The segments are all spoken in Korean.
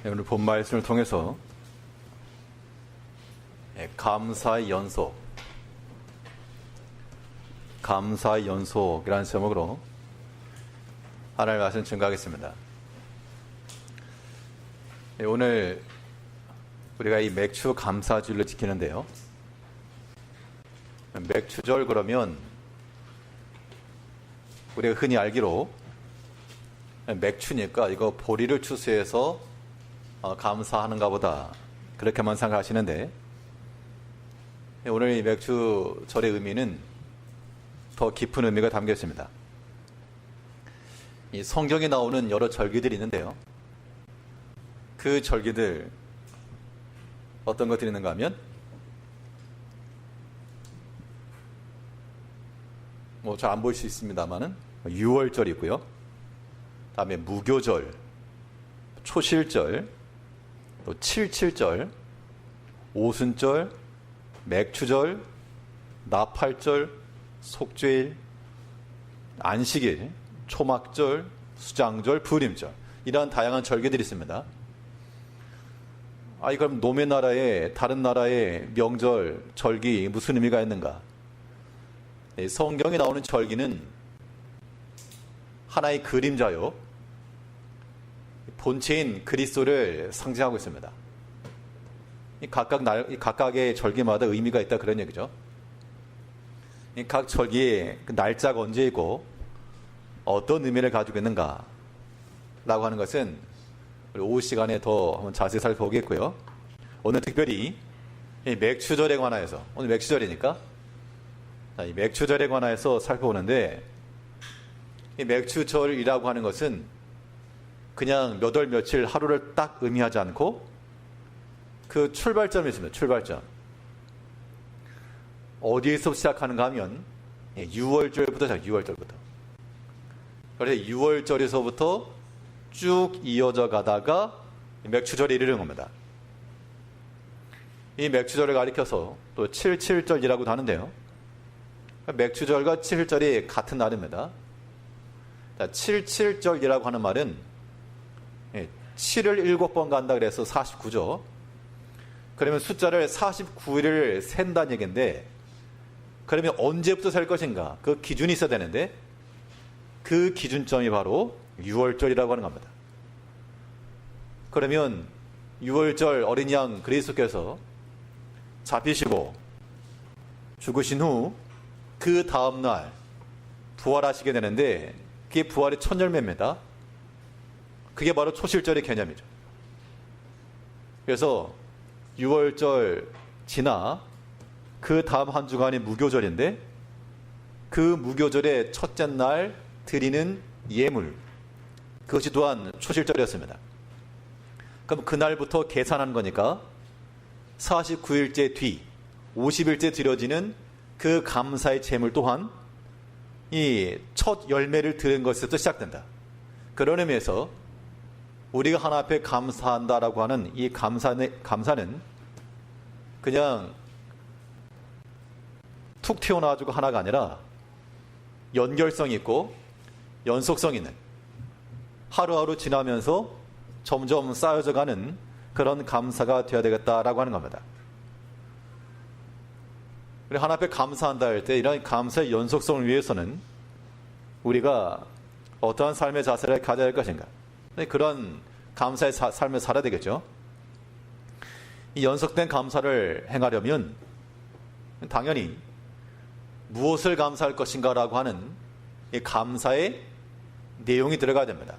오늘 본 말씀을 통해서 감사의 연속, 감사의 연속이라는 제목으로 하나님의 말씀 증거하겠습니다. 오늘 우리가 이 맥주 감사주일을 지키는데요. 맥주절 그러면 우리가 흔히 알기로 맥주니까 이거 보리를 추수해서 감사하는가 보다 그렇게만 생각하시는데, 오늘 이 맥주절의 의미는 더 깊은 의미가 담겨 있습니다. 이 성경에 나오는 여러 절기들이 있는데요. 그 절기들 어떤 것들이 있는가 하면 잘 안 보일 수 있습니다만은 6월절이 있고요. 다음에 무교절, 초실절, 또 칠칠절, 오순절, 맥추절, 나팔절, 속죄일, 안식일, 초막절, 수장절, 부림절, 이러한 다양한 절기들이 있습니다. 그럼 노매 나라에 다른 나라의 명절, 절기 무슨 의미가 있는가? 성경에 나오는 절기는 하나의 그림자요, 본체인 그리스도를 상징하고 있습니다. 각각의 절기마다 의미가 있다, 그런 얘기죠. 각 절기의 날짜가 언제 있고 어떤 의미를 가지고 있는가 라고 하는 것은 우리 오후 시간에 더 한번 자세히 살펴보겠고요. 오늘 특별히 이 맥추절에 관하여서, 오늘 맥추절이니까 이 맥추절에 관하여서 살펴보는데, 이 맥추절이라고 하는 것은 그냥 몇 월 며칠 하루를 딱 의미하지 않고 그 출발점이 있습니다. 출발점. 어디에서 시작하는가 하면 6월절부터 시작, 6월절부터. 그래서 6월절에서부터 쭉 이어져 가다가 맥추절에 이르는 겁니다. 이 맥추절을 가리켜서 또 7.7절이라고도 하는데요. 맥추절과 7절이 같은 날입니다. 7.7절이라고 하는 말은 7을 7번 간다 그래서 49죠. 그러면 숫자를 49일을 센다는 얘기인데, 그러면 언제부터 셀 것인가? 그 기준이 있어야 되는데, 그 기준점이 바로 6월절이라고 하는 겁니다. 그러면 6월절 어린 양 그리스도께서 잡히시고 죽으신 후 그 다음날 부활하시게 되는데, 그게 부활의 첫 열매입니다. 그게 바로 초실절의 개념이죠. 그래서 6월절 지나 그 다음 한 주간이 무교절인데, 그 무교절의 첫째 날 드리는 예물, 그것이 또한 초실절이었습니다. 그럼 그날부터 계산한 거니까 49일째 뒤 50일째 드려지는 그 감사의 제물 또한 이 첫 열매를 드린 것에서부터 시작된다. 그런 의미에서 우리가 하나 앞에 감사한다라고 하는 이 감사는 그냥 툭 튀어나와주고 하나가 아니라 연결성 있고 연속성 있는, 하루하루 지나면서 점점 쌓여져 가는 그런 감사가 되어야 되겠다라고 하는 겁니다. 우리 하나 앞에 감사한다 할 때 이런 감사의 연속성을 위해서는 우리가 어떠한 삶의 자세를 가져야 할 것인가? 그런 감사의 삶을 살아야 되겠죠. 이 연속된 감사를 행하려면 당연히 무엇을 감사할 것인가라고 하는 이 감사의 내용이 들어가야 됩니다.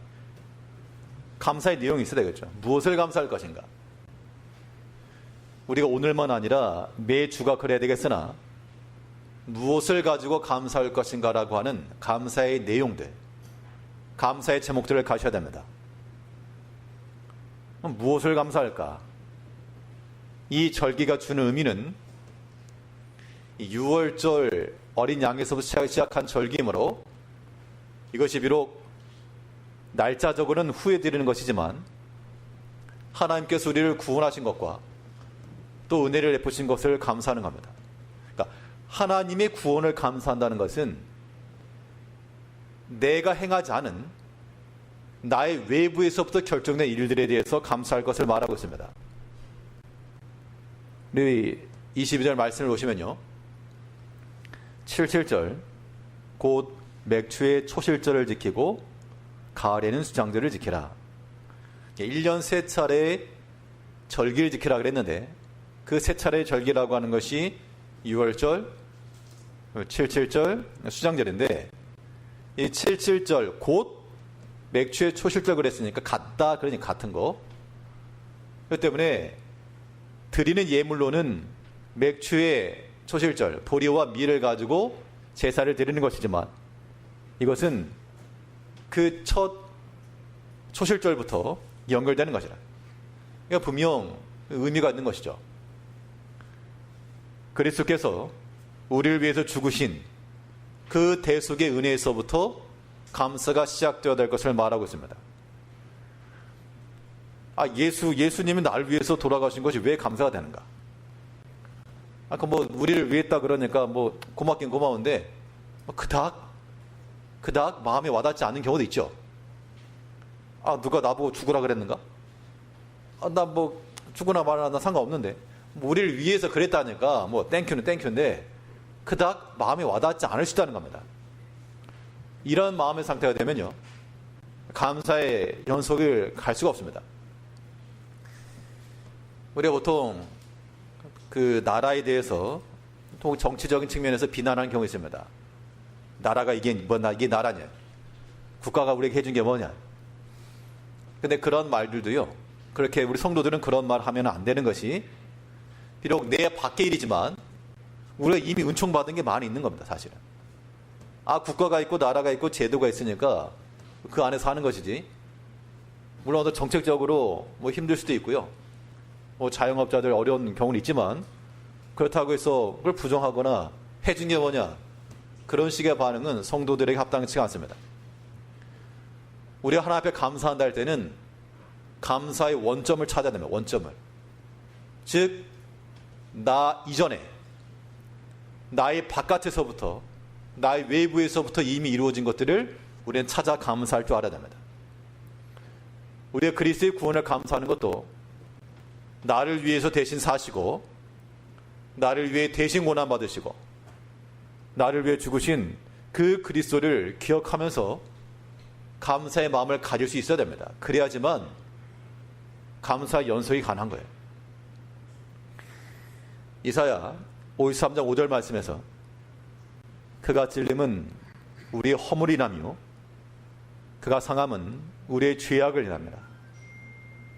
감사의 내용이 있어야 되겠죠. 무엇을 감사할 것인가? 우리가 오늘만 아니라 매주가 그래야 되겠으나, 무엇을 가지고 감사할 것인가라고 하는 감사의 내용들, 감사의 제목들을 가셔야 됩니다. 무엇을 감사할까? 이 절기가 주는 의미는 6월절 어린 양에서부터 시작한 절기이므로, 이것이 비록 날짜적으로는 후에 드리는 것이지만 하나님께서 우리를 구원하신 것과 또 은혜를 베푸신 것을 감사하는 겁니다. 그러니까 하나님의 구원을 감사한다는 것은 내가 행하지 않은 나의 외부에서부터 결정된 일들에 대해서 감사할 것을 말하고 있습니다. 우리 22절 말씀을 보시면요. 77절 곧 맥추의 초실절을 지키고 가을에는 수장절을 지키라. 1년 3차례 절기를 지키라 그랬는데 그 3차례 절기라고 하는 것이 6월절, 77절, 수장절인데 이 77절 곧 맥추의 초실절 그랬으니까 같다, 그러니까 같은 거. 그렇기 때문에 드리는 예물로는 맥추의 초실절, 보리와 밀을 가지고 제사를 드리는 것이지만 이것은 그 첫 초실절부터 연결되는 것이라. 그러니까 분명 의미가 있는 것이죠. 그리스도께서 우리를 위해서 죽으신 그 대속의 은혜에서부터 감사가 시작되어야 될 것을 말하고 있습니다. 예수님이 나를 위해서 돌아가신 것이 왜 감사가 되는가? 아까 우리를 위했다 그러니까 고맙긴 고마운데 그닥 마음에 와닿지 않는 경우도 있죠. 누가 나보고 죽으라 그랬는가? 나 죽으나 말나 나 상관없는데 우리를 위해서 그랬다니까 땡큐는 땡큐인데 그닥 마음에 와닿지 않을 수 있다는 겁니다. 이런 마음의 상태가 되면요, 감사의 연속을 갈 수가 없습니다. 우리가 보통 그 나라에 대해서 또 정치적인 측면에서 비난하는 경우가 있습니다. 나라가 이게 나라냐? 국가가 우리에게 해준 게 뭐냐? 근데 그런 말들도요, 그렇게 우리 성도들은 그런 말 하면 안 되는 것이, 비록 내 밖의 일이지만 우리가 이미 은총받은 게 많이 있는 겁니다, 사실은. 국가가 있고 나라가 있고 제도가 있으니까 그 안에서 하는 것이지. 물론 또 정책적으로 힘들 수도 있고요. 자영업자들 어려운 경우는 있지만 그렇다고 해서 그걸 부정하거나 해준 게 뭐냐, 그런 식의 반응은 성도들에게 합당치 않습니다. 우리가 하나님 앞에 감사한다 할 때는 감사의 원점을 찾아야 됩니다. 원점을. 즉, 나 이전에 나의 바깥에서부터, 나의 외부에서부터 이미 이루어진 것들을 우리는 찾아 감사할 줄 알아야 됩니다. 우리가 그리스도의 구원을 감사하는 것도 나를 위해서 대신 사시고, 나를 위해 대신 고난받으시고, 나를 위해 죽으신 그 그리스도를 기억하면서 감사의 마음을 가질 수 있어야 됩니다. 그래야지만 감사의 연속이 가능한 거예요. 이사야 53장 5절 말씀에서 그가 찔림은 우리의 허물이라며 그가 상함은 우리의 죄악을 인합니다.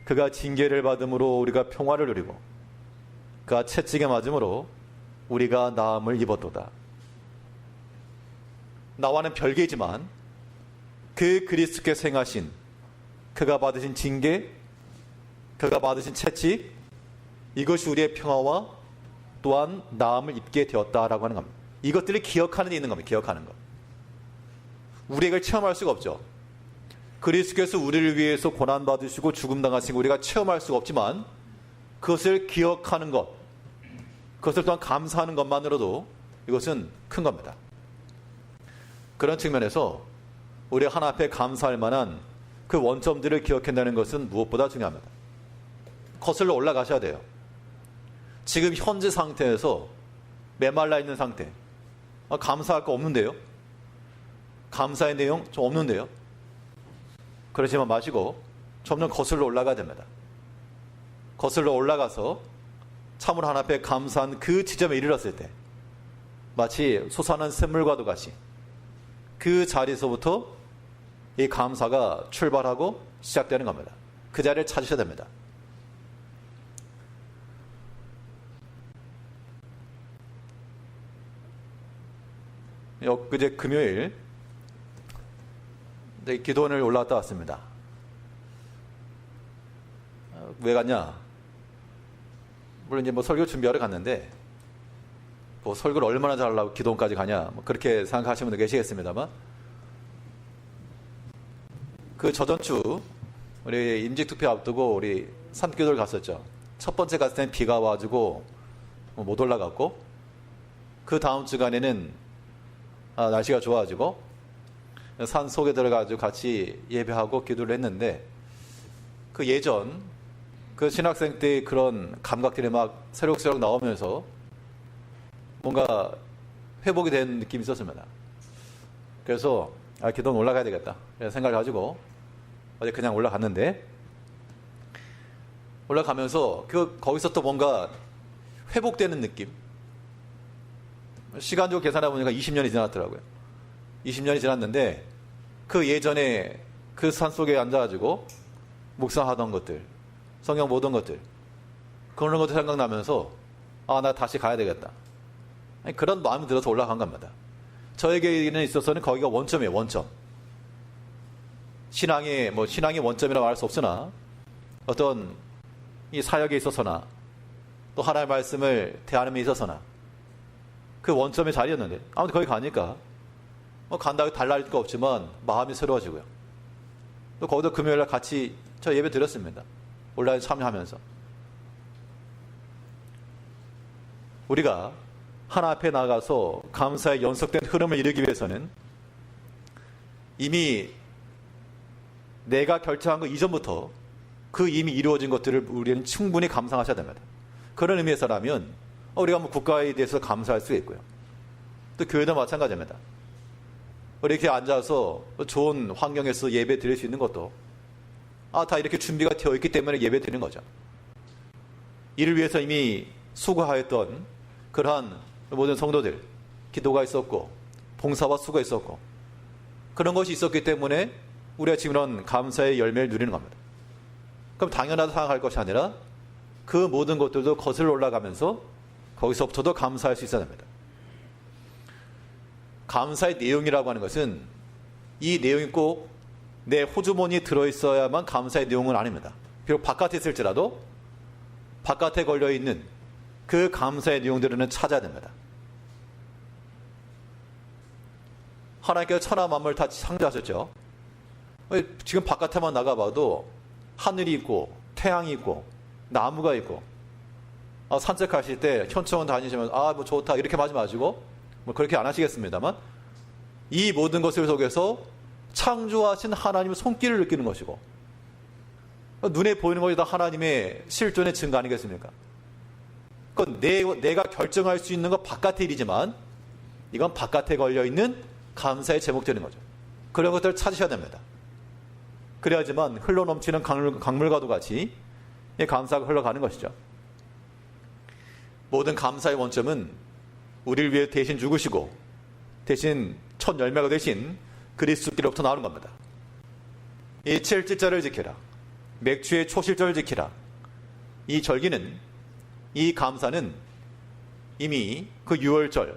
그가 징계를 받음으로 우리가 평화를 누리고 그가 채찍에 맞음으로 우리가 나음을 입었도다. 나와는 별개이지만 그 그리스도께서 행하신, 그가 받으신 징계, 그가 받으신 채찍, 이것이 우리의 평화와 또한 나음을 입게 되었다라고 하는 겁니다. 이것들을 기억하는 데 있는 겁니다. 기억하는 것. 우리가 체험할 수가 없죠. 그리스도께서 우리를 위해서 고난받으시고 죽음당하신 거 우리가 체험할 수가 없지만 그것을 기억하는 것, 그것을 또한 감사하는 것만으로도 이것은 큰 겁니다. 그런 측면에서 우리 하나 앞에 감사할 만한 그 원점들을 기억한다는 것은 무엇보다 중요합니다. 거슬러 올라가셔야 돼요. 지금 현재 상태에서 메말라 있는 상태, 감사할 거 없는데요? 감사의 내용 좀 없는데요? 그러지만 마시고 점점 거슬러 올라가야 됩니다. 거슬러 올라가서 참으로 하나 앞에 감사한 그 지점에 이르렀을 때 마치 솟아난 샘물과도 같이 그 자리에서부터 이 감사가 출발하고 시작되는 겁니다. 그 자리를 찾으셔야 됩니다. 엊그제 금요일 기도원을 올라갔다 왔습니다. 왜 갔냐? 물론 이제 설교 준비하러 갔는데 설교를 얼마나 잘하려고 기도원까지 가냐? 그렇게 생각하시는 분도 계시겠습니다만, 그 저전주 우리 임직투표 앞두고 우리 산기도를 갔었죠. 첫 번째 갔을 때는 비가 와가지고 못 올라갔고, 그 다음 주간에는 날씨가 좋아지고, 산 속에 들어가지고 같이 예배하고 기도를 했는데 그 예전 그 신학생 때의 그런 감각들이 막 새록새록 나오면서 뭔가 회복이 된 느낌이 있었습니다. 그래서 기도는 올라가야 되겠다 이런 생각을 가지고 어제 그냥 올라갔는데 올라가면서 거기서 또 뭔가 회복되는 느낌. 시간적으로 계산해 보니까 20년이 지났더라고요. 20년이 지났는데 그 예전에 그 산속에 앉아가지고 묵상하던 것들, 성경 보던 것들, 그런 것들 생각나면서 나 다시 가야 되겠다. 그런 마음이 들어서 올라간 겁니다. 저에게는 있어서는 거기가 원점이에요. 원점. 신앙의 원점이라고 말할 수 없으나 어떤 이 사역에 있어서나 또 하나님의 말씀을 대하는 데 있어서나 그 원점의 자리였는데 아무튼 거기 가니까 간다고 달라질 거 없지만 마음이 새로워지고요. 또 거기도 금요일날 같이 저 예배 드렸습니다. 온라인 참여하면서 우리가 하나 앞에 나가서 감사의 연속된 흐름을 이루기 위해서는 이미 내가 결정한 것 이전부터 그 이미 이루어진 것들을 우리는 충분히 감상하셔야 됩니다. 그런 의미에서라면 우리가 국가에 대해서 감사할 수 있고요. 또 교회도 마찬가지입니다. 우리 이렇게 앉아서 좋은 환경에서 예배 드릴 수 있는 것도 다 이렇게 준비가 되어 있기 때문에 예배 드리는 거죠. 이를 위해서 이미 수고하였던 그러한 모든 성도들 기도가 있었고 봉사와 수고가 있었고 그런 것이 있었기 때문에 우리가 지금 이런 감사의 열매를 누리는 겁니다. 그럼 당연하다 생각할 것이 아니라 그 모든 것들도 거슬러 올라가면서 거기서부터도 감사할 수 있어야 됩니다. 감사의 내용이라고 하는 것은 이 내용이 꼭 내 호주머니에 들어있어야만 감사의 내용은 아닙니다. 비록 바깥에 있을지라도 바깥에 걸려있는 그 감사의 내용들은 찾아야 됩니다. 하나님께서 천하 만물을 다 창조하셨죠. 지금 바깥에만 나가봐도 하늘이 있고 태양이 있고 나무가 있고 산책하실 때 현충원 다니시면 뭐 좋다 이렇게 하지 마시고 그렇게 안 하시겠습니다만 이 모든 것을 속에서 창조하신 하나님의 손길을 느끼는 것이고 눈에 보이는 것이 다 하나님의 실존의 증거 아니겠습니까? 그건 내가 결정할 수 있는 것 바깥의 일이지만 이건 바깥에 걸려있는 감사의 제목들인 거죠. 그런 것들을 찾으셔야 됩니다. 그래야지만 흘러넘치는 강물과도 같이 감사가 흘러가는 것이죠. 모든 감사의 원점은 우리를 위해 대신 죽으시고 대신 첫 열매가 되신 그리스도께로부터 나오는 겁니다. 이 7절을 지키라. 맥주의 초실절을 지키라. 이 절기는 이 감사는 이미 그 6월절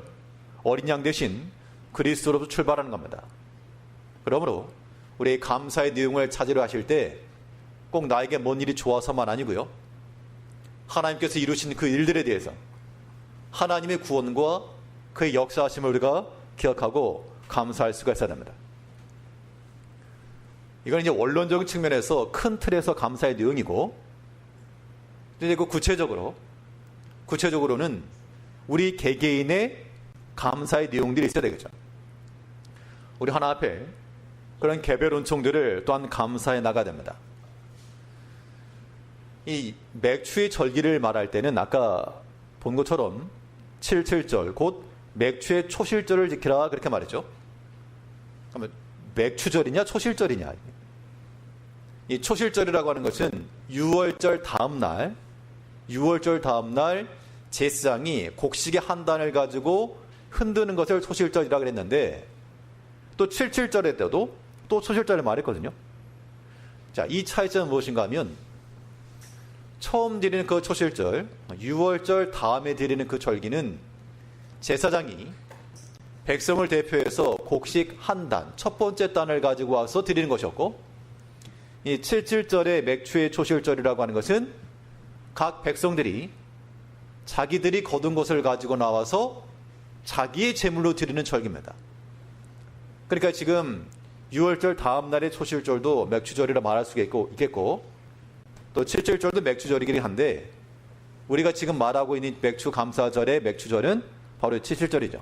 어린 양 대신 그리스도로부터 출발하는 겁니다. 그러므로 우리의 감사의 내용을 찾으려 하실 때 꼭 나에게 뭔 일이 좋아서만 아니고요. 하나님께서 이루신 그 일들에 대해서 하나님의 구원과 그의 역사하심을 우리가 기억하고 감사할 수가 있어야 됩니다. 이건 이제 원론적인 측면에서 큰 틀에서 감사의 내용이고 이제 그 구체적으로는 우리 개개인의 감사의 내용들이 있어야 되겠죠. 우리 하나 앞에 그런 개별 은총들을 또한 감사해 나가야 됩니다. 이 맥주의 절기를 말할 때는 아까 본 것처럼 7.7절 곧 맥주의 초실절을 지키라 그렇게 말했죠. 그러면 맥주절이냐 초실절이냐. 이 초실절이라고 하는 것은 6월절 다음 날 제사장이 곡식의 한 단을 가지고 흔드는 것을 초실절이라고 그랬는데 또 7.7절에 때도 또 초실절을 말했거든요. 자, 이 차이점은 무엇인가 하면 처음 드리는 그 초실절 6월절 다음에 드리는 그 절기는 제사장이 백성을 대표해서 곡식 한 단, 첫 번째 단을 가지고 와서 드리는 것이었고 이 7.7절의 맥주의 초실절이라고 하는 것은 각 백성들이 자기들이 거둔 것을 가지고 나와서 자기의 제물로 드리는 절기입니다. 그러니까 지금 6월절 다음 날의 초실절도 맥주절이라 말할 수가 있겠고 또 7.7절도 맥주절이긴 한데 우리가 지금 말하고 있는 맥주 감사절의 맥주절은 바로 7.7절이죠.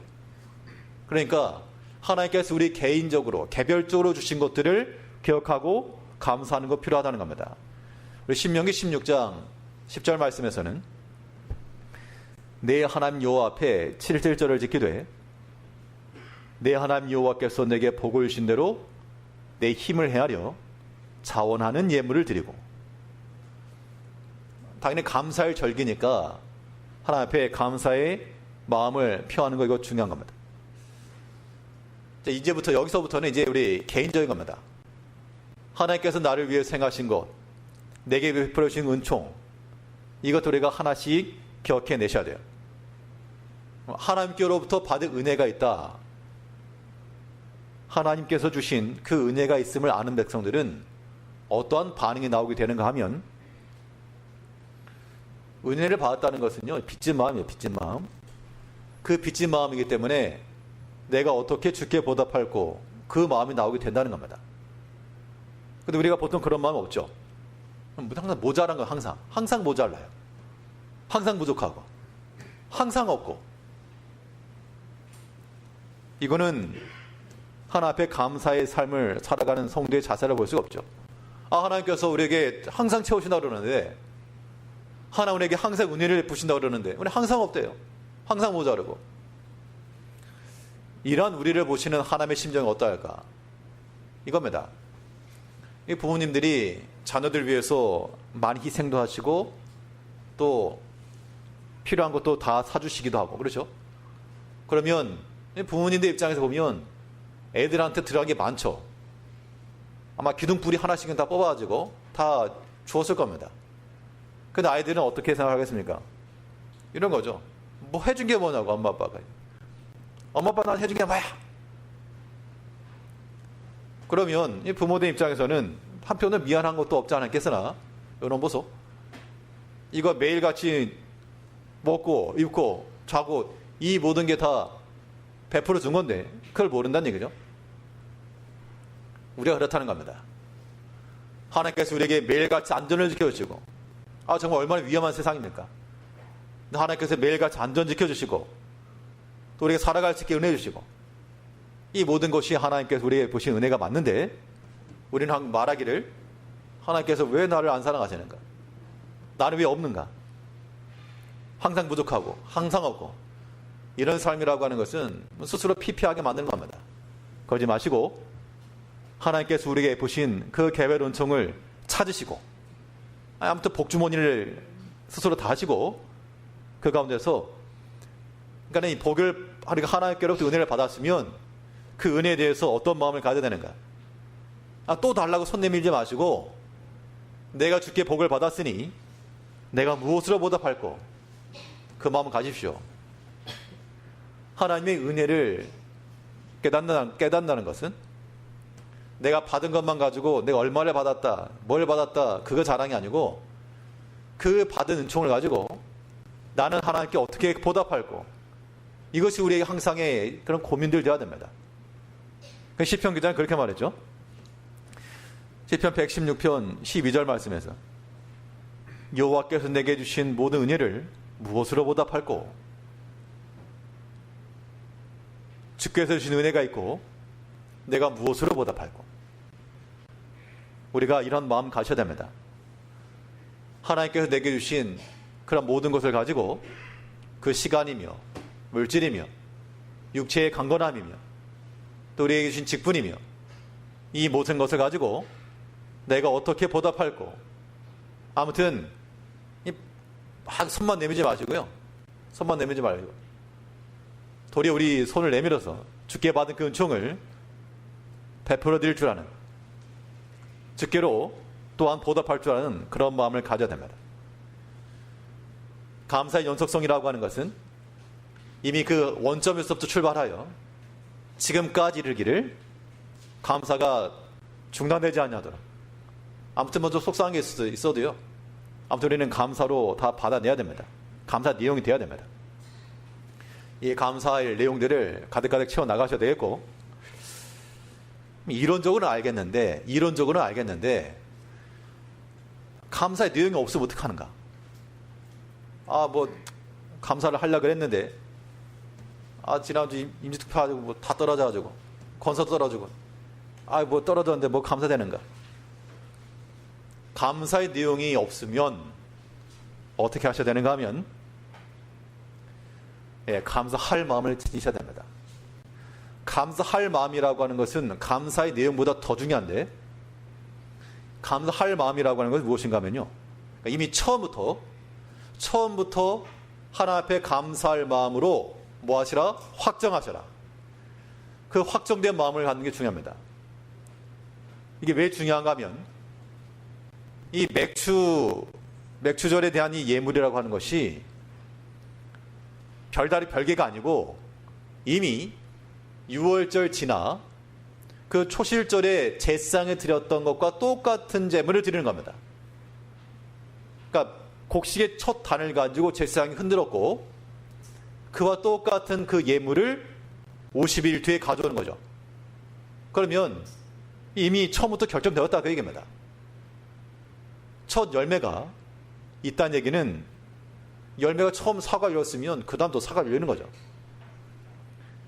그러니까 하나님께서 우리 개인적으로 개별적으로 주신 것들을 기억하고 감사하는 것 필요하다는 겁니다. 우리 신명기 16장 10절 말씀에서는 내 하나님 여호와 앞에 7절을 지키되 내 하나님 여호와께서 내게 복을 주신 대로 내 힘을 헤아려 자원하는 예물을 드리고, 당연히 감사의 절기니까 하나님 앞에 감사의 마음을 표하는 거, 이거 중요한 겁니다. 이제부터 여기서부터는 이제 우리 개인적인 겁니다. 하나님께서 나를 위해 생하신 것, 내게 베풀어 주신 은총, 이것도 우리가 하나씩 기억해 내셔야 돼요. 하나님께로부터 받은 은혜가 있다. 하나님께서 주신 그 은혜가 있음을 아는 백성들은 어떠한 반응이 나오게 되는가 하면, 은혜를 받았다는 것은요, 빚진 마음이에요. 빚진 마음. 그 빚진 마음이기 때문에 내가 어떻게 주께 보답할고, 그 마음이 나오게 된다는 겁니다. 근데 우리가 보통 그런 마음 없죠. 항상 모자란 건 항상 모자라요. 항상 부족하고 항상 없고. 이거는 하나님 앞에 감사의 삶을 살아가는 성도의 자세를 볼 수가 없죠. 하나님께서 우리에게 항상 채우신다고 그러는데, 하나님 우리에게 항상 은혜를 베푸신다고 그러는데 우리 항상 없대요. 항상 모자르고. 이러한 우리를 보시는 하나님의 심정이 어떠할까? 이겁니다. 이 부모님들이 자녀들 위해서 많이 희생도 하시고 또 필요한 것도 다 사주시기도 하고 그렇죠? 그러면 부모님들 입장에서 보면 애들한테 들어간 게 많죠. 아마 기둥뿌리 하나씩은 다 뽑아가지고 다 주었을 겁니다. 근데 아이들은 어떻게 생각하겠습니까? 이런 거죠. 뭐 해준 게 뭐냐고, 엄마 아빠가. 엄마 아빠 나한테 해준 게 뭐야? 그러면 이 부모들 입장에서는 한편은 미안한 것도 없지 않겠으나, 이런 보소. 이거 매일같이 먹고 입고 자고 이 모든 게 다 베풀어 준 건데 그걸 모른다는 얘기죠. 우리가 그렇다는 겁니다. 하나님께서 우리에게 매일같이 안전을 지켜주시고, 정말 얼마나 위험한 세상입니까? 하나님께서 매일같이 안전 지켜주시고 또 우리가 살아갈 수 있게 은혜 주시고, 이 모든 것이 하나님께서 우리에게 보신 은혜가 맞는데, 우리는 말하기를 하나님께서 왜 나를 안 사랑하시는가? 나는 왜 없는가? 항상 부족하고 항상 없고, 이런 삶이라고 하는 것은 스스로 피폐하게 만드는 겁니다. 그러지 마시고 하나님께서 우리에게 보신 그 계획 은총을 찾으시고, 아무튼 복주머니를 스스로 다 하시고, 그 가운데서 그러니까 이 복을 우리가 하나님께로부터 은혜를 받았으면 그 은혜에 대해서 어떤 마음을 가져야 되는가? 또 달라고 손 내밀지 마시고, 내가 주께 복을 받았으니 내가 무엇으로 보답할꼬? 그 마음을 가십시오. 하나님의 은혜를 깨닫는다는 것은 내가 받은 것만 가지고 내가 얼마를 받았다, 뭘 받았다, 그거 자랑이 아니고, 그 받은 은총을 가지고 나는 하나님께 어떻게 보답할꼬? 이것이 우리에게 항상의 그런 고민들 되어야 됩니다. 시편 기자는 그렇게 말했죠. 시편 116편 12절 말씀에서 여호와께서 내게 주신 모든 은혜를 무엇으로 보답할꼬? 주께서 주신 은혜가 있고 내가 무엇으로 보답할꼬? 우리가 이런 마음 가셔야 됩니다. 하나님께서 내게 주신 그런 모든 것을 가지고, 그 시간이며 물질이며 육체의 강건함이며 또 우리에게 주신 직분이며, 이 모든 것을 가지고 내가 어떻게 보답할꼬? 아무튼 손만 내밀지 마시고요. 손만 내밀지 말고 도리어 우리 손을 내밀어서 주께 받은 그 은총을 베풀어 드릴 줄 아는, 주께로 또한 보답할 줄 아는 그런 마음을 가져야 됩니다. 감사의 연속성이라고 하는 것은 이미 그 원점에서부터 출발하여 지금까지 이르기를 감사가 중단되지 않냐더라. 아무튼 먼저 속상한 게 있어도요, 아무튼 우리는 감사로 다 받아내야 됩니다. 감사 내용이 돼야 됩니다. 이 감사의 내용들을 가득가득 채워 나가셔야 되겠고, 이론적으로는 알겠는데 감사의 내용이 없으면 어떡하는가? 감사를 하려고 했는데 지난주 임시투표하고 다 떨어져가지고 권서 떨어지고, 뭐 떨어졌는데 뭐 감사되는가? 감사의 내용이 없으면 어떻게 하셔야 되는가 하면, 감사할 마음을 지니셔야 됩니다. 감사할 마음이라고 하는 것은 감사의 내용보다 더 중요한데, 감사할 마음이라고 하는 것은 무엇인가 하면요, 이미 처음부터 하나님 앞에 감사할 마음으로 뭐 하시라? 확정하셔라. 그 확정된 마음을 갖는 게 중요합니다. 이게 왜 중요한가 하면, 이 맥주절에 대한 이 예물이라고 하는 것이 별개가 아니고, 이미 6월절 지나 그 초실절에 제상에 드렸던 것과 똑같은 제물을 드리는 겁니다. 그러니까 곡식의 첫 단을 가지고 제상이 흔들었고, 그와 똑같은 그 예물을 50일 뒤에 가져오는 거죠. 그러면 이미 처음부터 결정되었다, 그 얘기입니다. 첫 열매가 있다는 얘기는, 열매가 처음 사과 열렸으면 그 다음 또 사과 열리는 거죠.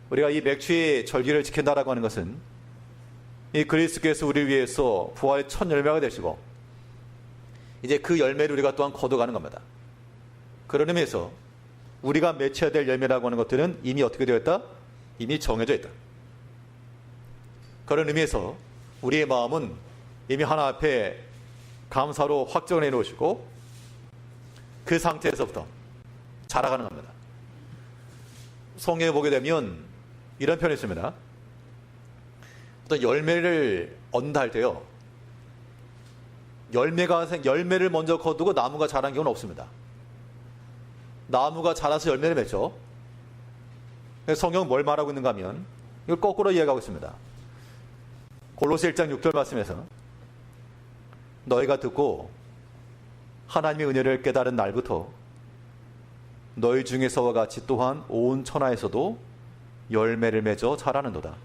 우리가 이 맥주의 절기를 지킨다라고 하는 것은, 이 그리스도께서 우리를 위해서 부활의 첫 열매가 되시고, 이제 그 열매를 우리가 또한 거둬가는 겁니다. 그런 의미에서 우리가 맺혀야 될 열매라고 하는 것들은 이미 어떻게 되어 있다? 이미 정해져 있다. 그런 의미에서 우리의 마음은 이미 하나 앞에 감사로 확정을 해놓으시고, 그 상태에서부터 자라가는 겁니다. 성경에 보게 되면 이런 표현이 있습니다. 어떤 열매를 얻는다 할 때요, 열매를 먼저 거두고 나무가 자란 경우는 없습니다. 나무가 자라서 열매를 맺죠. 성경은 뭘 말하고 있는가 하면, 이걸 거꾸로 이해하고 있습니다. 골로새 1장 6절 말씀에서, 너희가 듣고 하나님의 은혜를 깨달은 날부터 너희 중에서와 같이 또한 온 천하에서도 열매를 맺어 자라는도다.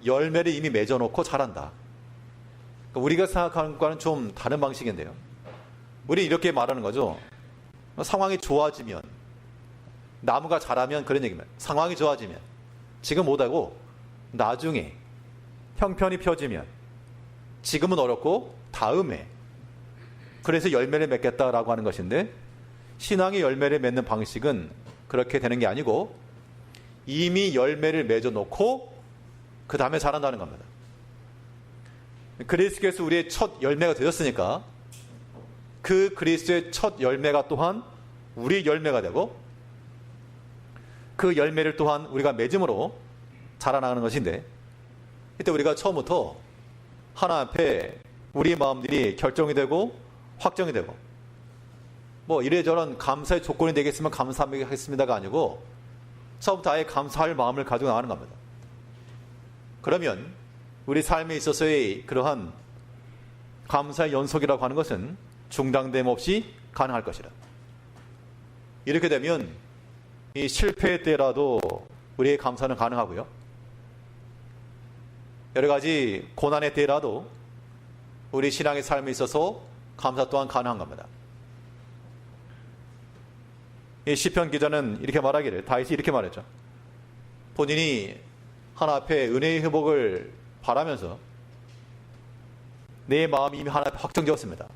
열매를 이미 맺어놓고 자란다. 우리가 생각하는 것과는 좀 다른 방식인데요, 우리 이렇게 말하는 거죠. 상황이 좋아지면, 나무가 자라면 그런 얘기입니다. 상황이 좋아지면, 지금 못하고 나중에 형편이 펴지면, 지금은 어렵고 다음에, 그래서 열매를 맺겠다라고 하는 것인데, 신앙의 열매를 맺는 방식은 그렇게 되는 게 아니고, 이미 열매를 맺어놓고 그 다음에 자란다는 겁니다. 그리스도께서 우리의 첫 열매가 되었으니까, 그 그리스도의 첫 열매가 또한 우리의 열매가 되고, 그 열매를 또한 우리가 맺음으로 자라나가는 것인데, 이때 우리가 처음부터 하나님 앞에 우리의 마음들이 결정이 되고 확정이 되고, 뭐 이래저런 감사의 조건이 되겠으면 감사하겠습니다가 아니고, 처음부터 아예 감사할 마음을 가지고 나가는 겁니다. 그러면 우리 삶에 있어서의 그러한 감사의 연속이라고 하는 것은 중단됨 없이 가능할 것이다. 이렇게 되면 이 실패의 때라도 우리의 감사는 가능하고요, 여러 가지 고난의 때라도 우리 신앙의 삶에 있어서 감사 또한 가능한 겁니다. 이 시편 기자는 이렇게 말하기를, 다윗이 이렇게 말했죠. 본인이 하나 앞에 은혜의 회복을 바라면서 내 마음이 이미 하나 앞에 확정되었습니다.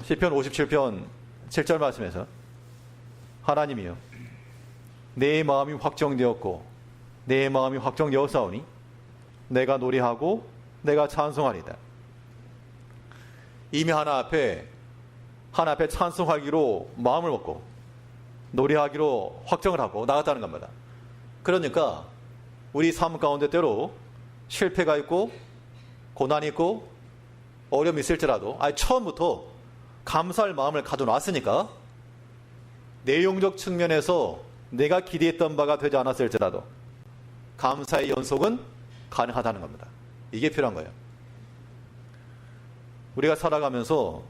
시편 57편 7절 말씀에서, 하나님이여, 내 마음이 확정되었고 내 마음이 확정되었사오니 내가 노래하고 내가 찬송하리다. 이미 하나 앞에 찬송하기로 마음을 먹고 노래하기로 확정을 하고 나갔다는 겁니다. 그러니까 우리 삶 가운데 때로 실패가 있고 고난이 있고 어려움이 있을지라도 처음부터 감사할 마음을 가져놨으니까, 내용적 측면에서 내가 기대했던 바가 되지 않았을지라도 감사의 연속은 가능하다는 겁니다. 이게 필요한 거예요. 우리가 살아가면서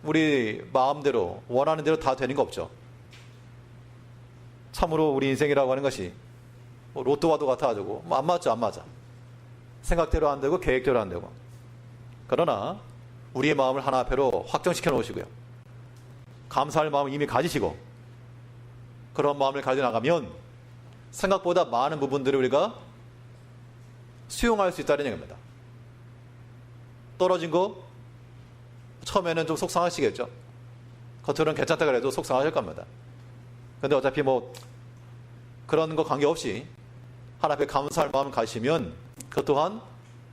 우리 마음대로 원하는 대로 다 되는 거 없죠. 참으로 우리 인생이라고 하는 것이 로또와도 같아가지고 안 맞죠, 안 맞아. 생각대로 안 되고 계획대로 안 되고. 그러나 우리의 마음을 하나 앞에로 확정시켜 놓으시고요, 감사할 마음을 이미 가지시고, 그런 마음을 가져나가면 생각보다 많은 부분들을 우리가 수용할 수 있다는 얘기입니다. 떨어진 거 처음에는 좀 속상하시겠죠. 겉으로는 괜찮다 그래도 속상하실 겁니다. 근데 어차피 뭐 그런 거 관계없이 하나님 앞에 감사할 마음을 가지시면 그것 또한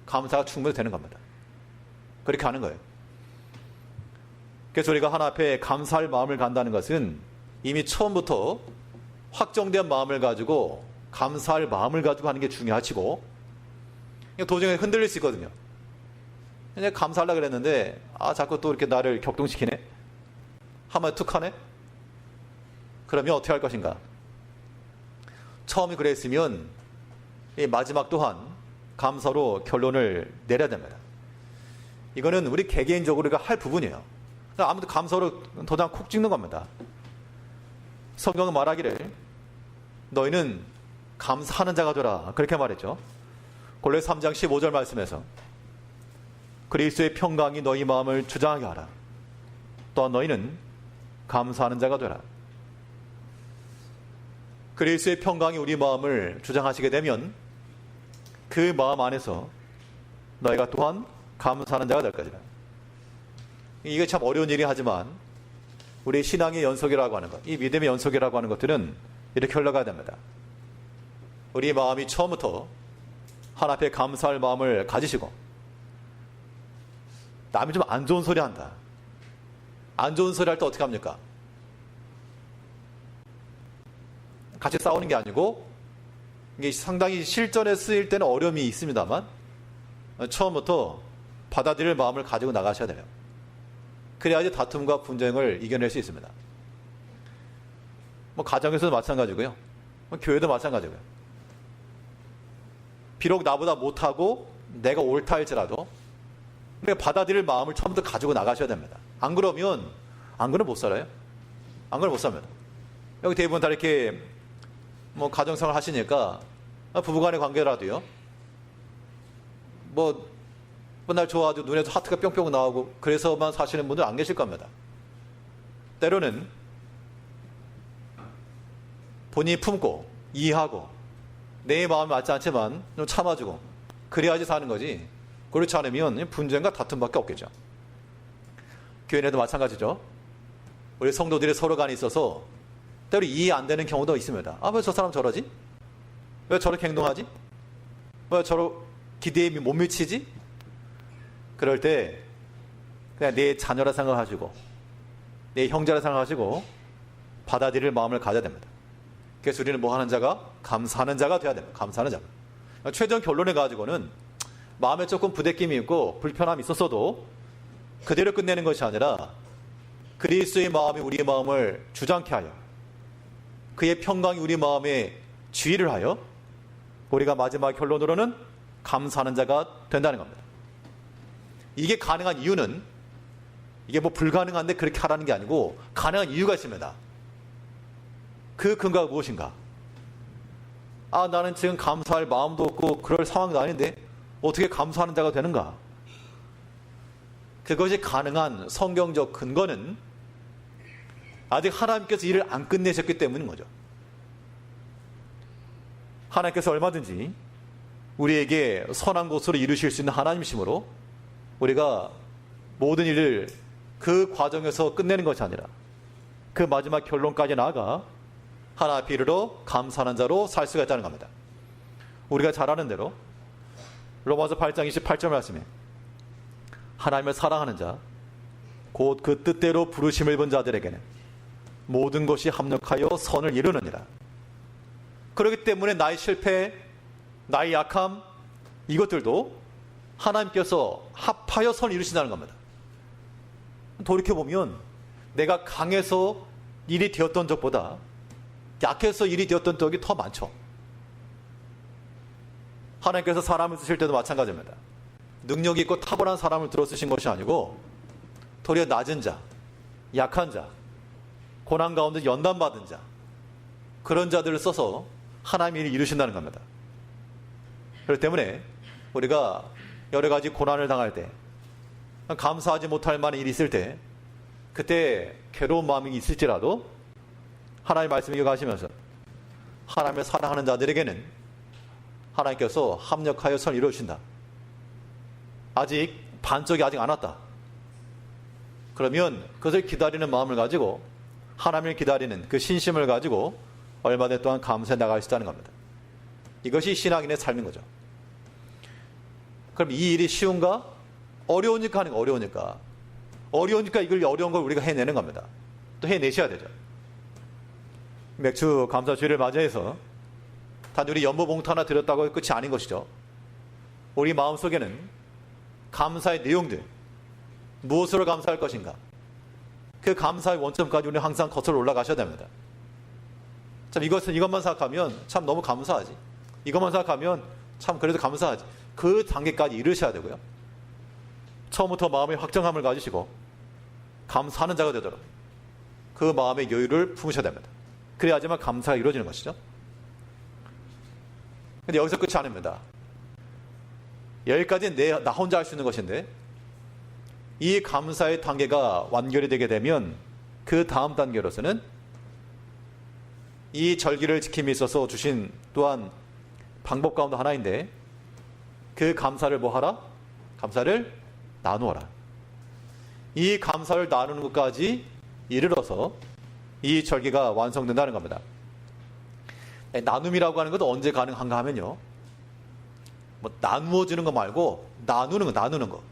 감사가 충분히 되는 겁니다. 그렇게 하는 거예요. 그래서 우리가 하나님 앞에 감사할 마음을 간다는 것은 이미 처음부터 확정된 마음을 가지고 감사할 마음을 가지고 하는 게 중요하시고, 도중에 흔들릴 수 있거든요. 그냥 감사하려고 그랬는데 자꾸 또 이렇게 나를 격동시키네, 한마디 툭 하네. 그러면 어떻게 할 것인가? 처음이 그랬으면 이 마지막 또한 감사로 결론을 내려야 됩니다. 이거는 우리 개개인적으로 우리가 할 부분이에요. 아무튼 감사로 도장 콕 찍는 겁니다. 성경은 말하기를 너희는 감사하는 자가 되라, 그렇게 말했죠. 골로새 3장 15절 말씀에서 그리스도의 평강이 너희 마음을 주장하게 하라. 또한 너희는 감사하는 자가 되라. 그리스도의 평강이 우리 마음을 주장하시게 되면 그 마음 안에서 너희가 또한 감사하는 자가 될 것이다. 이게 참 어려운 일이 하지만 우리 신앙의 연속이라고 하는 것, 이 믿음의 연속이라고 하는 것들은 이렇게 흘러가야 됩니다. 우리 마음이 처음부터 하나님 앞에 감사할 마음을 가지시고, 남이 좀 안 좋은 소리 한다, 안 좋은 소리 할 때 어떻게 합니까? 같이 싸우는 게 아니고, 이게 상당히 실전에 쓰일 때는 어려움이 있습니다만 처음부터 받아들일 마음을 가지고 나가셔야 돼요. 그래야지 다툼과 분쟁을 이겨낼 수 있습니다. 뭐 가정에서도 마찬가지고요, 뭐 교회도 마찬가지고요. 비록 나보다 못하고 내가 옳다 할지라도 우리가 받아들일 마음을 처음부터 가지고 나가셔야 됩니다. 안 그러면 못 살아요. 안 그러면 못 삽니다. 여기 대부분 다 이렇게 뭐 가정생활 하시니까 부부간의 관계라도요, 날 좋아가지고 눈에도 하트가 뿅뿅 나오고 그래서만 사시는 분들 안 계실 겁니다. 때로는 본인이 품고 이해하고 내 마음이 맞지 않지만 좀 참아주고 그래야지 사는 거지, 그렇지 않으면 분쟁과 다툼밖에 없겠죠. 교회 내도 마찬가지죠. 우리 성도들이 서로 간에 있어서 때로 이해 안 되는 경우도 있습니다. 왜 저 사람 저러지? 왜 저렇게 행동하지? 왜 저런 기대에 못 미치지? 그럴 때 그냥 내 자녀라 생각하시고 내 형제라 생각하시고 받아들일 마음을 가져야 됩니다. 그래서 우리는 뭐 하는 자가? 감사하는 자가 돼야 됩니다. 감사하는 자가. 최종 결론을 가지고는 마음에 조금 부대낌이 있고 불편함이 있었어도 그대로 끝내는 것이 아니라 그리스도의 마음이 우리의 마음을 주장케 하여 그의 평강이 우리 마음에 지휘를 하여 우리가 마지막 결론으로는 감사하는 자가 된다는 겁니다. 이게 가능한 이유는, 이게 뭐 불가능한데 그렇게 하라는 게 아니고 가능한 이유가 있습니다. 그 근거가 무엇인가? 나는 지금 감사할 마음도 없고 그럴 상황도 아닌데 어떻게 감사하는 자가 되는가? 그것이 가능한 성경적 근거는 아직 하나님께서 일을 안 끝내셨기 때문인 거죠. 하나님께서 얼마든지 우리에게 선한 곳으로 이루실 수 있는 하나님이시므로 우리가 모든 일을 그 과정에서 끝내는 것이 아니라 그 마지막 결론까지 나아가 하나 앞에 이르러 감사하는 자로 살 수가 있다는 겁니다. 우리가 잘 아는 대로 로마서 8장 28절 말씀에 하나님을 사랑하는 자 곧 그 뜻대로 부르심을 입은 자들에게는 모든 것이 합력하여 선을 이루느니라. 그렇기 때문에 나의 실패, 나의 약함, 이것들도 하나님께서 합하여 선을 이루신다는 겁니다. 돌이켜보면 내가 강해서 일이 되었던 적보다 약해서 일이 되었던 적이 더 많죠. 하나님께서 사람을 쓰실 때도 마찬가지입니다. 능력이 있고 탁월한 사람을 들어 쓰신 것이 아니고 도리어 낮은 자, 약한 자, 고난 가운데 연단받은 자, 그런 자들을 써서 하나님의 일을 이루신다는 겁니다. 그렇기 때문에 우리가 여러 가지 고난을 당할 때, 감사하지 못할 만한 일이 있을 때, 그때 괴로운 마음이 있을지라도 하나님의 말씀을 기억하시면서 하나님을 사랑하는 자들에게는 하나님께서 합력하여 선을 이루어주신다. 아직 반쪽이 아직 안 왔다. 그러면 그것을 기다리는 마음을 가지고, 하나님을 기다리는 그 신심을 가지고 얼마든 또한 감사해 나갈 수 있다는 겁니다. 이것이 신앙인의 삶인 거죠. 그럼 이 일이 쉬운가? 어려우니까 하는 거. 어려우니까 이걸 어려운 걸 우리가 해내는 겁니다. 또 해내셔야 되죠. 맥주 감사주일을 맞이해서 단 우리 연보봉투 하나 드렸다고 끝이 아닌 것이죠. 우리 마음속에는 감사의 내용들, 무엇으로 감사할 것인가, 그 감사의 원점까지 우리는 항상 거슬러 올라가셔야 됩니다. 참 이것만 생각하면 참 너무 감사하지, 이것만 생각하면 참 그래도 감사하지, 그 단계까지 이르셔야 되고요. 처음부터 마음의 확정함을 가지시고 감사하는 자가 되도록 그 마음의 여유를 품으셔야 됩니다. 그래야지만 감사가 이루어지는 것이죠. 근데 여기서 끝이 아닙니다. 여기까지는 나 혼자 할 수 있는 것인데, 이 감사의 단계가 완결이 되게 되면 그 다음 단계로서는 이 절기를 지킴에 있어서 주신 또한 방법 가운데 하나인데, 그 감사를 뭐 하라? 감사를 나누어라. 이 감사를 나누는 것까지 이르러서 이 절기가 완성된다는 겁니다. 나눔이라고 하는 것도 언제 가능한가 하면요, 뭐 나누어 주는 거 말고 나누는 거.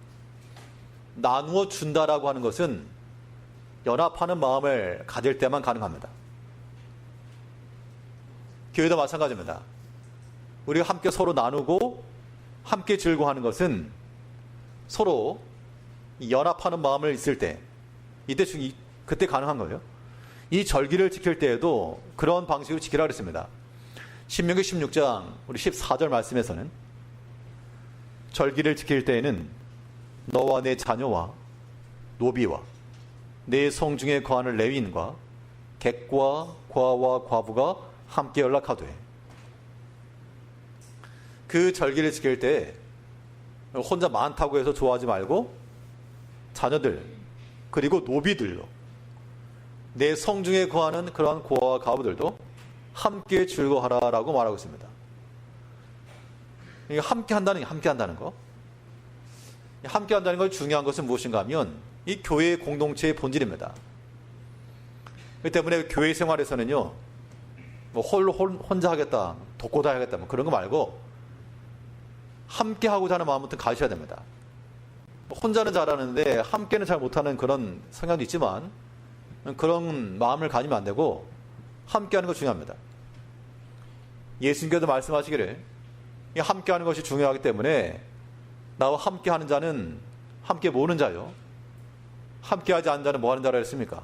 나누어 준다라고 하는 것은 연합하는 마음을 가질 때만 가능합니다. 교회도 마찬가지입니다. 우리가 함께 서로 나누고 함께 즐거워하는 것은 서로 연합하는 마음을 있을 때, 그때 가능한 거예요. 이 절기를 지킬 때에도 그런 방식으로 지키라 그랬습니다. 신명기 16장 우리 14절 말씀에서는 절기를 지킬 때에는 너와 내 자녀와 노비와 내 성중에 거하는 레위인과 객과 과와 과부가 함께 연락하되, 그 절기를 지킬 때 혼자 많다고 해서 좋아하지 말고 자녀들 그리고 노비들로, 내 성중에 거하는 그러한 고아와 과부들도 함께 즐거워하라라고 말하고 있습니다. 함께 한다는 거. 함께 한다는 걸 중요한 것은 무엇인가 하면 이 교회의 공동체의 본질입니다. 그렇기 때문에 교회 생활에서는요, 뭐 혼자 하겠다, 독고다 하겠다, 뭐 그런 거 말고 함께 하고자 하는 마음부터 가셔야 됩니다. 혼자는 잘하는데 함께는 잘 못하는 그런 성향도 있지만, 그런 마음을 가지면 안 되고 함께하는 거 중요합니다. 예수님께서 말씀하시기를 함께하는 것이 중요하기 때문에 나와 함께하는 자는 함께 모으는 자요, 함께하지 않는 자는 뭐 하는 자라 했습니까?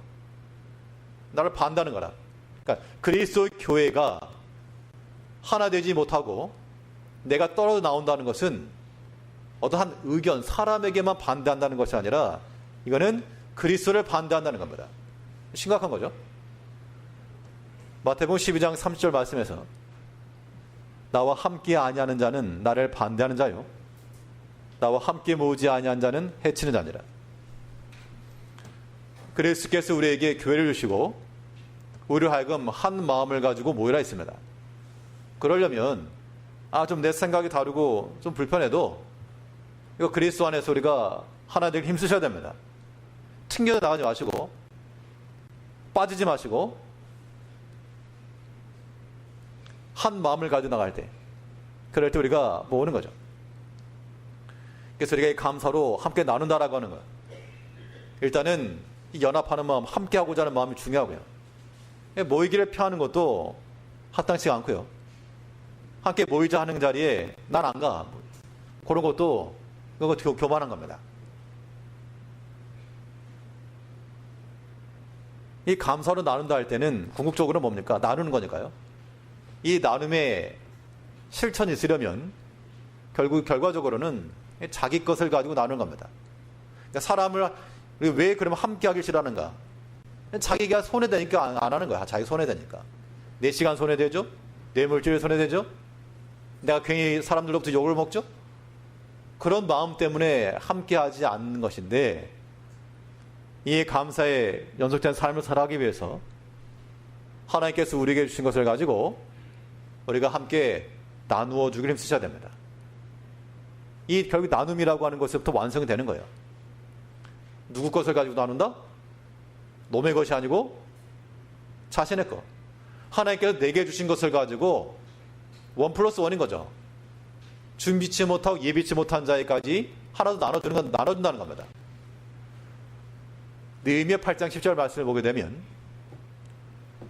나를 반다는 거라. 그러니까 그리스도의 교회가 하나 되지 못하고 내가 떨어져 나온다는 것은 어떠한 의견, 사람에게만 반대한다는 것이 아니라 이거는 그리스도를 반대한다는 겁니다. 심각한 거죠. 마태복음 12장 30절 말씀에서 나와 함께 아니하는 자는 나를 반대하는 자요, 나와 함께 모으지 아니한 자는 해치는 자니라. 그리스도께서 우리에게 교회를 주시고 우리로 하여금 한 마음을 가지고 모이라 했습니다. 그러려면 좀 내 생각이 다르고 좀 불편해도 이거 그리스도 안에서 우리가 하나 되길 힘쓰셔야 됩니다. 튕겨 나가지 마시고 빠지지 마시고 한 마음을 가지고 나갈 때, 그럴 때 우리가 모으는 거죠. 그래서 우리가 이 감사로 함께 나눈다라고 하는 거예요. 일단은 이 연합하는 마음, 함께 하고자 하는 마음이 중요하고요. 모이기를 피하는 것도 합당치 않고요. 함께 모이자 하는 자리에 난 안 가, 그런 것도 그거 교만한 겁니다. 이 감사로 나눈다 할 때는 궁극적으로 뭡니까? 나누는 거니까요. 이 나눔의 실천이 있으려면 결과적으로는 자기 것을 가지고 나누는 겁니다. 그러니까 사람을 왜 그러면 함께 하길 싫어하는가? 자기가 손해되니까 안 하는 거야. 자기 손해되니까. 내 시간 손해되죠? 내 물질 손해되죠? 내가 괜히 사람들로부터 욕을 먹죠? 그런 마음 때문에 함께 하지 않는 것인데, 이 감사의 연속된 삶을 살아가기 위해서 하나님께서 우리에게 주신 것을 가지고 우리가 함께 나누어 주기를 힘쓰셔야 됩니다. 이 결국 나눔이라고 하는 것부터 완성이 되는 거예요. 누구 것을 가지고 나눈다? 놈의 것이 아니고 자신의 것. 하나님께서 내게 주신 것을 가지고 1+1인 거죠. 준비치 못하고 예비치 못한 자에까지 하나도 나눠준다는 겁니다. 느헤미야 8장 10절 말씀을 보게 되면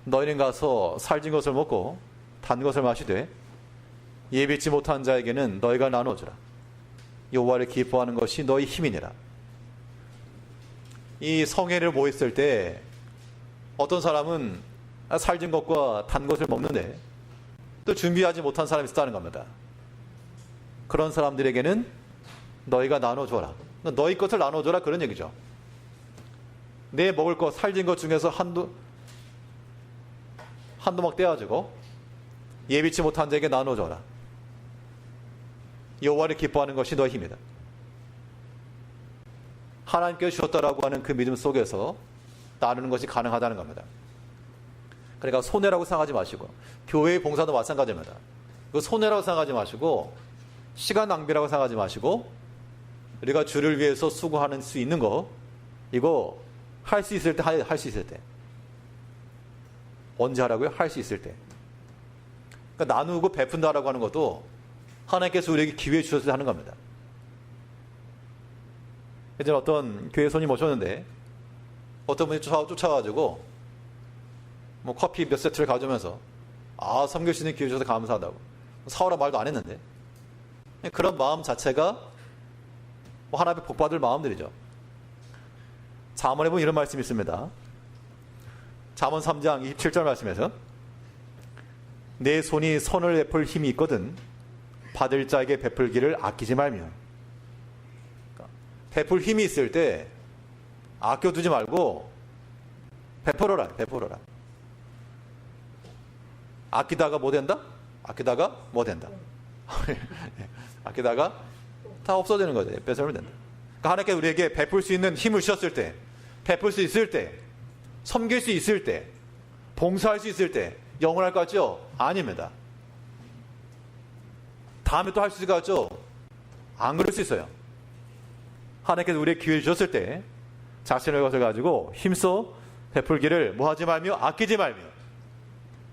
너희는 가서 살진 것을 먹고 단 것을 마시되 예비치 못한 자에게는 너희가 나눠주라. 여호와를 기뻐하는 것이 너희 힘이니라. 이 성회를 모였을 때 어떤 사람은 살진 것과 단 것을 먹는데 또 준비하지 못한 사람이 있다는 겁니다. 그런 사람들에게는 너희가 나눠줘라. 너희 것을 나눠줘라 그런 얘기죠. 내 먹을 것 살진 것 중에서 한두 막 떼어주고 예비치 못한 자에게 나눠줘라. 여호와를 기뻐하는 것이 너희 힘이다. 하나님께서 주셨다라고 하는 그 믿음 속에서 나누는 것이 가능하다는 겁니다. 그러니까 손해라고 생각하지 마시고, 교회의 봉사도 마찬가지입니다. 그 손해라고 생각하지 마시고, 시간 낭비라고 생각하지 마시고, 우리가 주를 위해서 수고하는 수 있는 거, 이거 할 수 있을 때 할 수 있을 때. 언제 하라고요? 할 수 있을 때. 그러니까 나누고 베푼다라고 하는 것도 하나님께서 우리에게 기회 주셔서 하는 겁니다. 예전에 어떤 교회 손님 오셨는데 어떤 분이 쫓아가지고 뭐 커피 몇 세트를 가져오면서 섬길 수 있는 기회 주셔서 감사하다고 사오라 말도 안 했는데, 그런 마음 자체가 뭐 하나님의 복받을 마음들이죠. 잠언에 보면 이런 말씀이 있습니다. 잠언 3장 27절 말씀에서 내 손이 선을 베풀 힘이 있거든 받을 자에게 베풀기를 아끼지 말며. 그러니까 베풀 힘이 있을 때 아껴두지 말고 베풀어라. 아끼다가 뭐 된다? 아끼다가 다 없어지는 거죠. 뺏어오면 된다. 그러니까 하나님께 우리에게 베풀 수 있는 힘을 주셨을 때, 베풀 수 있을 때, 섬길 수 있을 때, 봉사할 수 있을 때 영원할 것 같죠? 아닙니다. 다음에 또 할 수 있을 것 같죠? 안 그럴 수 있어요. 하나님께서 우리에게 기회를 주셨을 때 자신의 것을 가지고 힘써 베풀기를 뭐하지 말며 아끼지 말며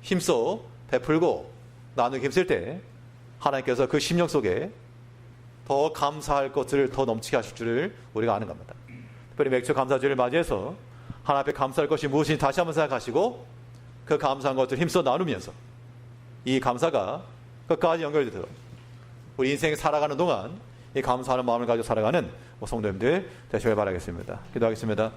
힘써 베풀고 나누기 힘쓸 때 하나님께서 그 심령 속에 더 감사할 것을 더 넘치게 하실 줄을 우리가 아는 겁니다. 특별히 맥주 감사주를 맞이해서 하나님 앞에 감사할 것이 무엇인지 다시 한번 생각하시고 그 감사한 것을 힘써 나누면서 이 감사가 끝까지 연결되도록 우리 인생에 살아가는 동안 이 감사하는 마음을 가지고 살아가는 성도님들 되시길 바라겠습니다. 기도하겠습니다.